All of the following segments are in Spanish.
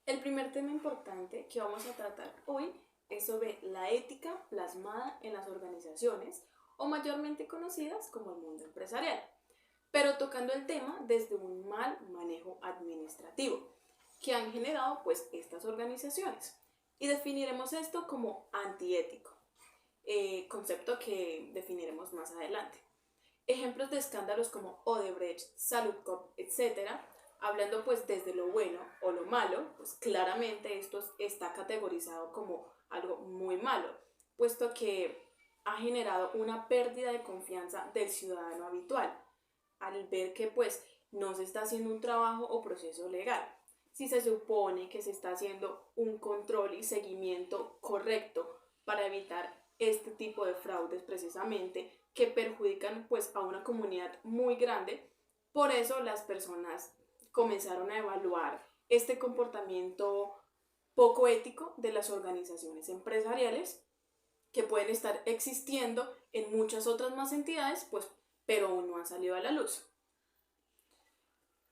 El primer tema importante que vamos a tratar hoy es sobre la ética plasmada en las organizaciones o mayormente conocidas como el mundo empresarial, pero tocando el tema desde un mal manejo administrativo que han generado pues estas organizaciones y definiremos esto como antiético, concepto que definiremos más adelante. Ejemplos de escándalos como Odebrecht, Saludcop, etcétera, hablando pues desde lo bueno o lo malo, pues claramente esto está categorizado como algo muy malo, puesto que ha generado una pérdida de confianza del ciudadano habitual, al ver que pues no se está haciendo un trabajo o proceso legal. Si se supone que se está haciendo un control y seguimiento correcto para evitar este tipo de fraudes precisamente que perjudican pues a una comunidad muy grande, por eso las personas comenzaron a evaluar este comportamiento poco ético de las organizaciones empresariales que pueden estar existiendo en muchas otras más entidades, pues, pero aún no han salido a la luz.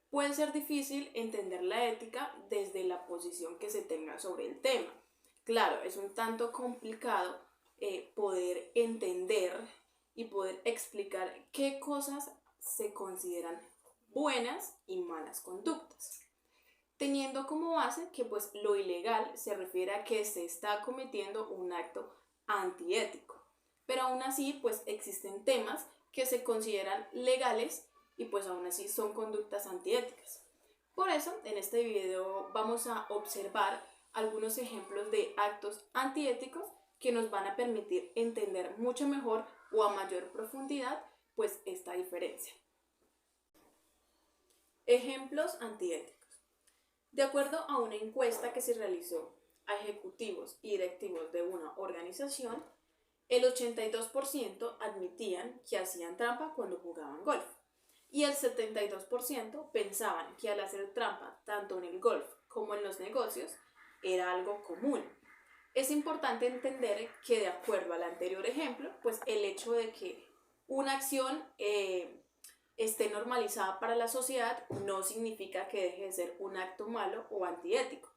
Puede ser difícil entender la ética desde la posición que se tenga sobre el tema. Claro, es un tanto complicado poder entender y poder explicar qué cosas se consideran buenas y malas conductas, teniendo como base que pues lo ilegal se refiere a que se está cometiendo un acto antiético, pero aún así pues existen temas que se consideran legales y pues aún así son conductas antiéticas. Por eso en este video vamos a observar algunos ejemplos de actos antiéticos que nos van a permitir entender mucho mejor o a mayor profundidad pues esta diferencia. Ejemplos antiéticos. De acuerdo a una encuesta que se realizó a ejecutivos y directivos de una organización, el 82% admitían que hacían trampa cuando jugaban golf y el 72% pensaban que al hacer trampa tanto en el golf como en los negocios era algo común. Es importante entender que de acuerdo al anterior ejemplo, pues el hecho de que una acción esté normalizada para la sociedad no significa que deje de ser un acto malo o antiético.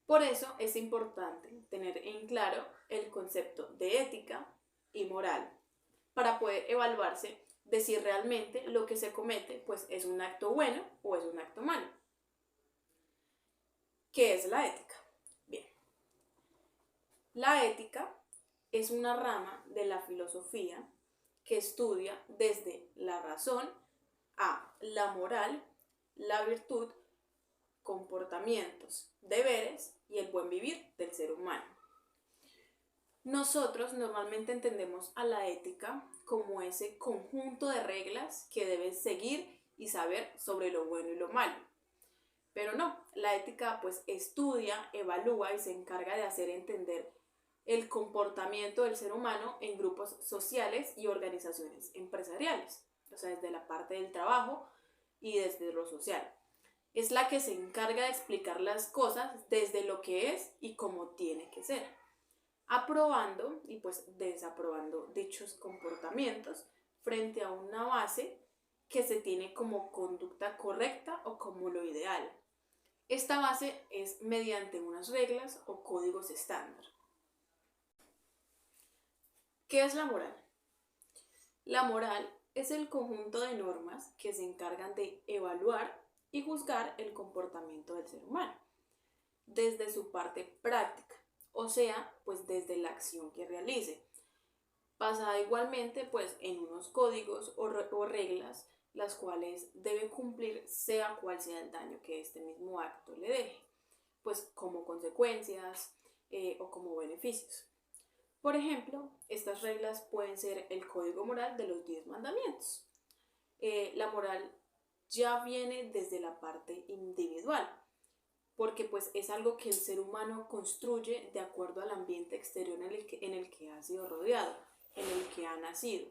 Por eso es importante tener en claro el concepto de ética y moral para poder evaluarse de si realmente lo que se comete pues es un acto bueno o es un acto malo. ¿Qué es la ética? Bien, la ética es una rama de la filosofía que estudia desde la razón a la moral, la virtud, comportamientos, deberes y el buen vivir del ser humano. Nosotros normalmente entendemos a la ética como ese conjunto de reglas que debes seguir y saber sobre lo bueno y lo malo. Pero no, la ética pues estudia, evalúa y se encarga de hacer entender el comportamiento del ser humano en grupos sociales y organizaciones empresariales, o sea, desde la parte del trabajo y desde lo social. Es la que se encarga de explicar las cosas desde lo que es y cómo tiene que ser, aprobando y pues desaprobando dichos comportamientos frente a una base que se tiene como conducta correcta o como lo ideal. Esta base es mediante unas reglas o códigos estándar. ¿Qué es la moral? La moral es el conjunto de normas que se encargan de evaluar y juzgar el comportamiento del ser humano, desde su parte práctica, o sea, pues desde la acción que realice, basada igualmente pues en unos códigos o reglas las cuales debe cumplir sea cual sea el daño que este mismo acto le deje, pues como consecuencias o como beneficios. Por ejemplo, estas reglas pueden ser el código moral de los 10 mandamientos. La moral ya viene desde la parte individual, porque pues es algo que el ser humano construye de acuerdo al ambiente exterior en el que ha sido rodeado, en el que ha nacido.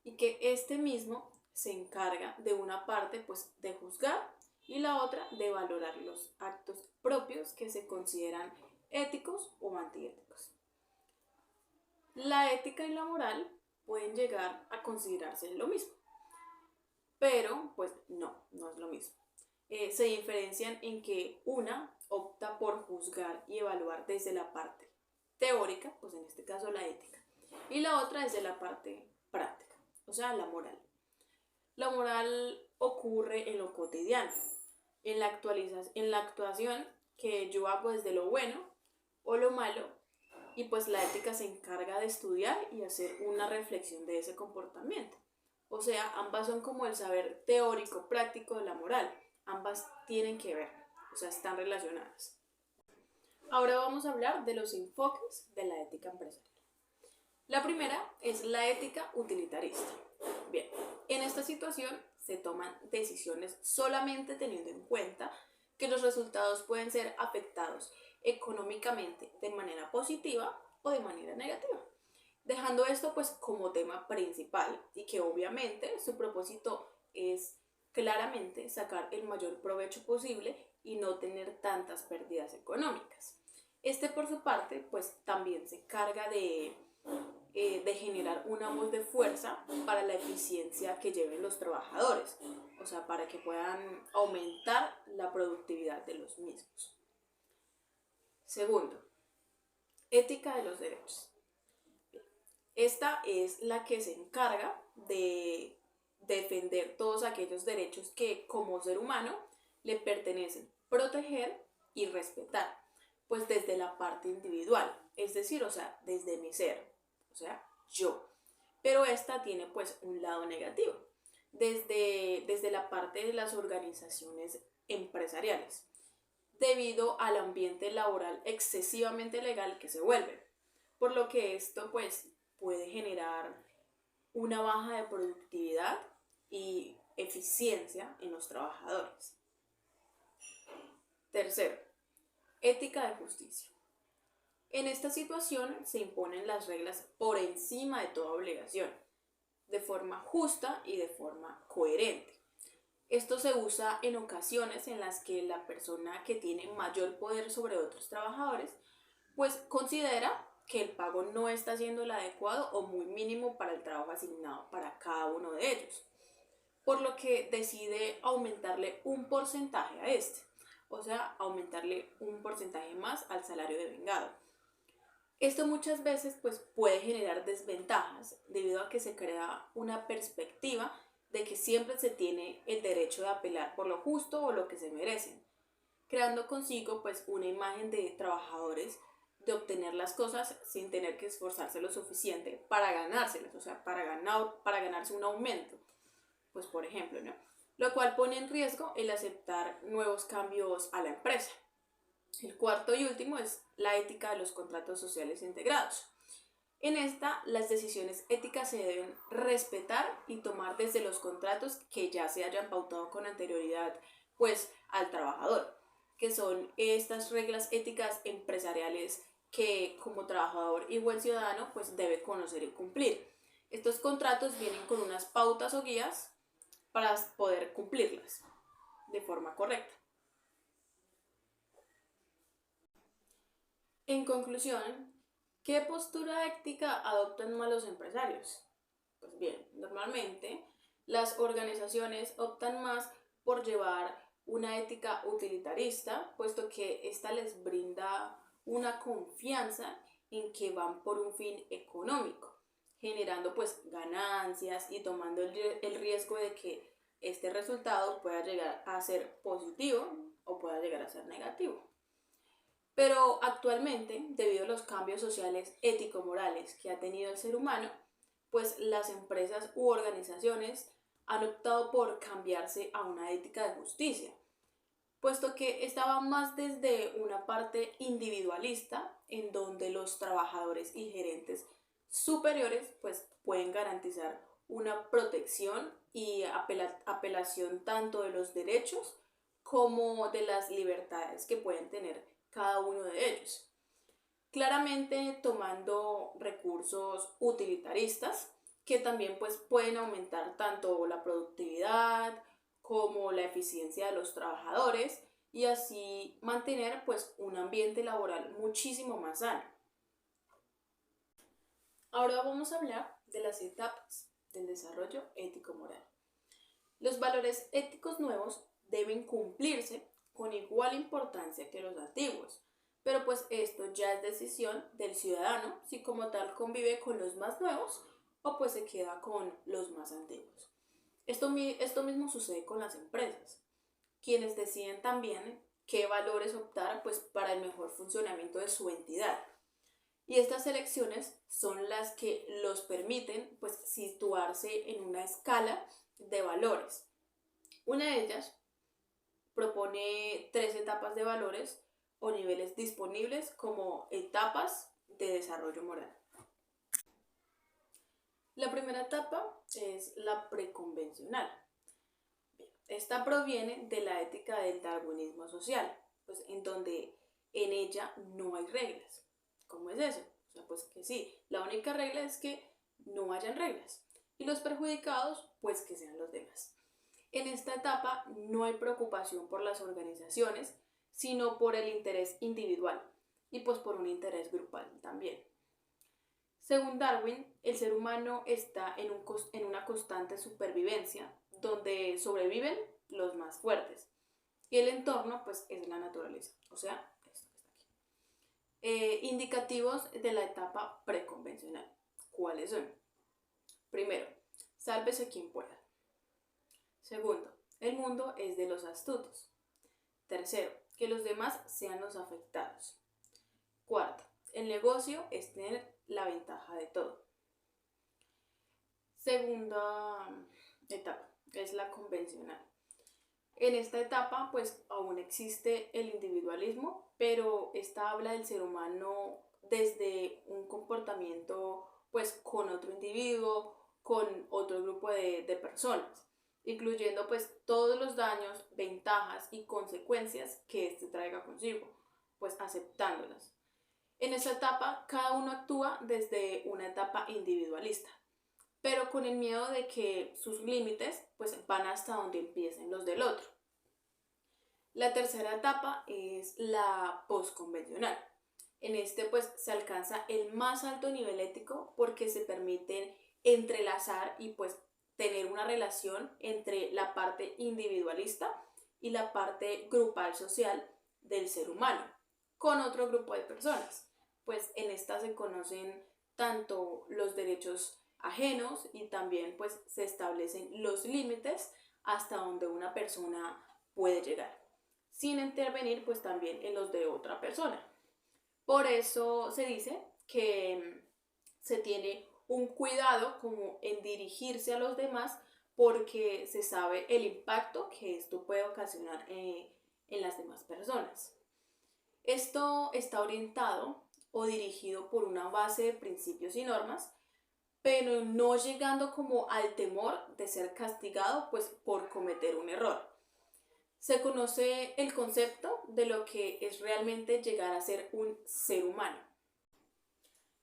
Y que este mismo se encarga de una parte pues de juzgar y la otra de valorar los actos propios que se consideran éticos o antiéticos. La ética y la moral pueden llegar a considerarse lo mismo, pero pues no es lo mismo. se diferencian en que una opta por juzgar y evaluar desde la parte teórica, pues en este caso la ética, y la otra desde la parte práctica, o sea, la moral. La moral ocurre en lo cotidiano, en la actuación que yo hago desde lo bueno o lo malo, y pues la ética se encarga de estudiar y hacer una reflexión de ese comportamiento. O sea, ambas son como el saber teórico práctico de la moral, ambas tienen que ver, o sea, están relacionadas. Ahora vamos a hablar de los enfoques de la ética empresarial. La primera es la ética utilitarista. Bien, en esta situación se toman decisiones solamente teniendo en cuenta que los resultados pueden ser afectados económicamente de manera positiva o de manera negativa, dejando esto pues como tema principal y que obviamente su propósito es claramente sacar el mayor provecho posible y no tener tantas pérdidas económicas. Este por su parte pues también se encarga de generar una voz de fuerza para la eficiencia que lleven los trabajadores, o sea, para que puedan aumentar la productividad de los mismos. Segundo, ética de los derechos. Esta es la que se encarga de defender todos aquellos derechos que como ser humano le pertenecen, proteger y respetar, pues desde la parte individual, es decir, o sea, desde mi ser, o sea, yo. Pero esta tiene pues un lado negativo, desde la parte de las organizaciones empresariales, debido al ambiente laboral excesivamente legal que se vuelve, por lo que esto pues puede generar una baja de productividad y eficiencia en los trabajadores. Tercero, ética de justicia. En esta situación se imponen las reglas por encima de toda obligación, de forma justa y de forma coherente. Esto se usa en ocasiones en las que la persona que tiene mayor poder sobre otros trabajadores, pues considera que el pago no está siendo el adecuado o muy mínimo para el trabajo asignado para cada uno de ellos, por lo que decide aumentarle un porcentaje a este, o sea, aumentarle un porcentaje más al salario devengado. Esto muchas veces pues, puede generar desventajas debido a que se crea una perspectiva de que siempre se tiene el derecho de apelar por lo justo o lo que se merecen, creando consigo pues, una imagen de trabajadores de obtener las cosas sin tener que esforzarse lo suficiente para ganárselas, o sea, para ganarse un aumento, pues por ejemplo, ¿no? Lo cual pone en riesgo el aceptar nuevos cambios a la empresa. El cuarto y último es la ética de los contratos sociales integrados. En esta, las decisiones éticas se deben respetar y tomar desde los contratos que ya se hayan pautado con anterioridad pues, al trabajador, que son estas reglas éticas empresariales que como trabajador y buen ciudadano pues, debe conocer y cumplir. Estos contratos vienen con unas pautas o guías para poder cumplirlas de forma correcta. En conclusión, ¿qué postura ética adoptan malos empresarios? Pues bien, normalmente las organizaciones optan más por llevar una ética utilitarista, puesto que esta les brinda una confianza en que van por un fin económico, generando pues ganancias y tomando el riesgo de que este resultado pueda llegar a ser positivo o pueda llegar a ser negativo. Pero actualmente, debido a los cambios sociales ético-morales que ha tenido el ser humano, pues las empresas u organizaciones han optado por cambiarse a una ética de justicia, puesto que estaba más desde una parte individualista, en donde los trabajadores y gerentes superiores pues pueden garantizar una protección y apelación tanto de los derechos como de las libertades que pueden tener cada uno de ellos. Claramente tomando recursos utilitaristas que también pues pueden aumentar tanto la productividad como la eficiencia de los trabajadores y así mantener pues un ambiente laboral muchísimo más sano. Ahora vamos a hablar de las etapas del desarrollo ético-moral. Los valores éticos nuevos deben cumplirse con igual importancia que los antiguos, pero pues esto ya es decisión del ciudadano si como tal convive con los más nuevos o pues se queda con los más antiguos. Esto mismo sucede con las empresas, quienes deciden también qué valores optar pues para el mejor funcionamiento de su entidad. Y estas elecciones son las que los permiten pues situarse en una escala de valores. Una de ellas propone 3 etapas de valores o niveles disponibles como etapas de desarrollo moral. La primera etapa es la preconvencional. Esta proviene de la ética del darwinismo social, pues en donde en ella no hay reglas. ¿Cómo es eso? O sea, pues que sí, la única regla es que no hayan reglas y los perjudicados pues que sean los demás. En esta etapa no hay preocupación por las organizaciones, sino por el interés individual y pues por un interés grupal también. Según Darwin, el ser humano está en una constante supervivencia donde sobreviven los más fuertes y el entorno pues es la naturaleza, o sea, esto que está aquí. Indicativos de la etapa preconvencional. ¿Cuáles son? Primero, sálvese quien pueda. Segundo, el mundo es de los astutos. Tercero, que los demás sean los afectados. Cuarto, el negocio es tener la ventaja de todo. Segunda etapa, es la convencional. En esta etapa, pues aún existe el individualismo, pero esta habla del ser humano desde un comportamiento, pues con otro individuo, con otro grupo de personas, incluyendo pues todos los daños, ventajas y consecuencias que éste traiga consigo, pues aceptándolas. En esta etapa, cada uno actúa desde una etapa individualista, pero con el miedo de que sus límites pues van hasta donde empiecen los del otro. La tercera etapa es la postconvencional. En este pues se alcanza el más alto nivel ético porque se permiten entrelazar y pues tener una relación entre la parte individualista y la parte grupal social del ser humano con otro grupo de personas. Pues en esta se conocen tanto los derechos ajenos y también pues se establecen los límites hasta donde una persona puede llegar, sin intervenir pues también en los de otra persona. Por eso se dice que se tiene un cuidado como en dirigirse a los demás porque se sabe el impacto que esto puede ocasionar en las demás personas. Esto está orientado o dirigido por una base de principios y normas, pero no llegando como al temor de ser castigado pues por cometer un error. Se conoce el concepto de lo que es realmente llegar a ser un ser humano.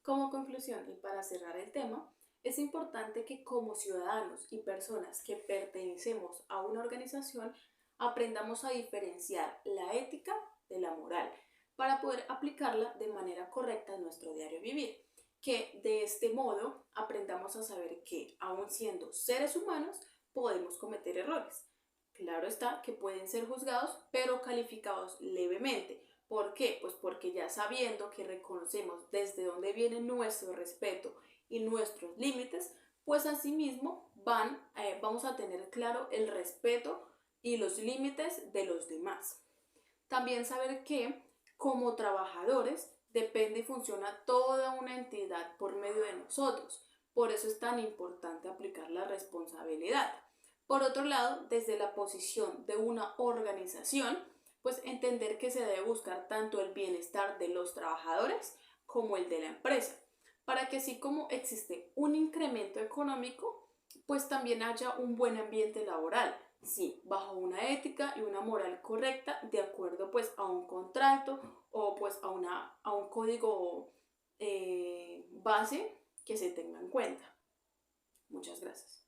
Como conclusión y para cerrar el tema, es importante que como ciudadanos y personas que pertenecemos a una organización aprendamos a diferenciar la ética de la moral para poder aplicarla de manera correcta en nuestro diario vivir. Que de este modo aprendamos a saber que, aun siendo seres humanos, podemos cometer errores. Claro está que pueden ser juzgados, pero calificados levemente. ¿Por qué? Pues porque ya sabiendo que reconocemos desde dónde viene nuestro respeto y nuestros límites, pues asimismo vamos a tener claro el respeto y los límites de los demás. También saber que como trabajadores depende y funciona toda una entidad por medio de nosotros. Por eso es tan importante aplicar la responsabilidad. Por otro lado, desde la posición de una organización, pues entender que se debe buscar tanto el bienestar de los trabajadores como el de la empresa, para que así como existe un incremento económico, pues también haya un buen ambiente laboral, sí, bajo una ética y una moral correcta, de acuerdo pues a un contrato o pues a un código base que se tenga en cuenta. Muchas gracias.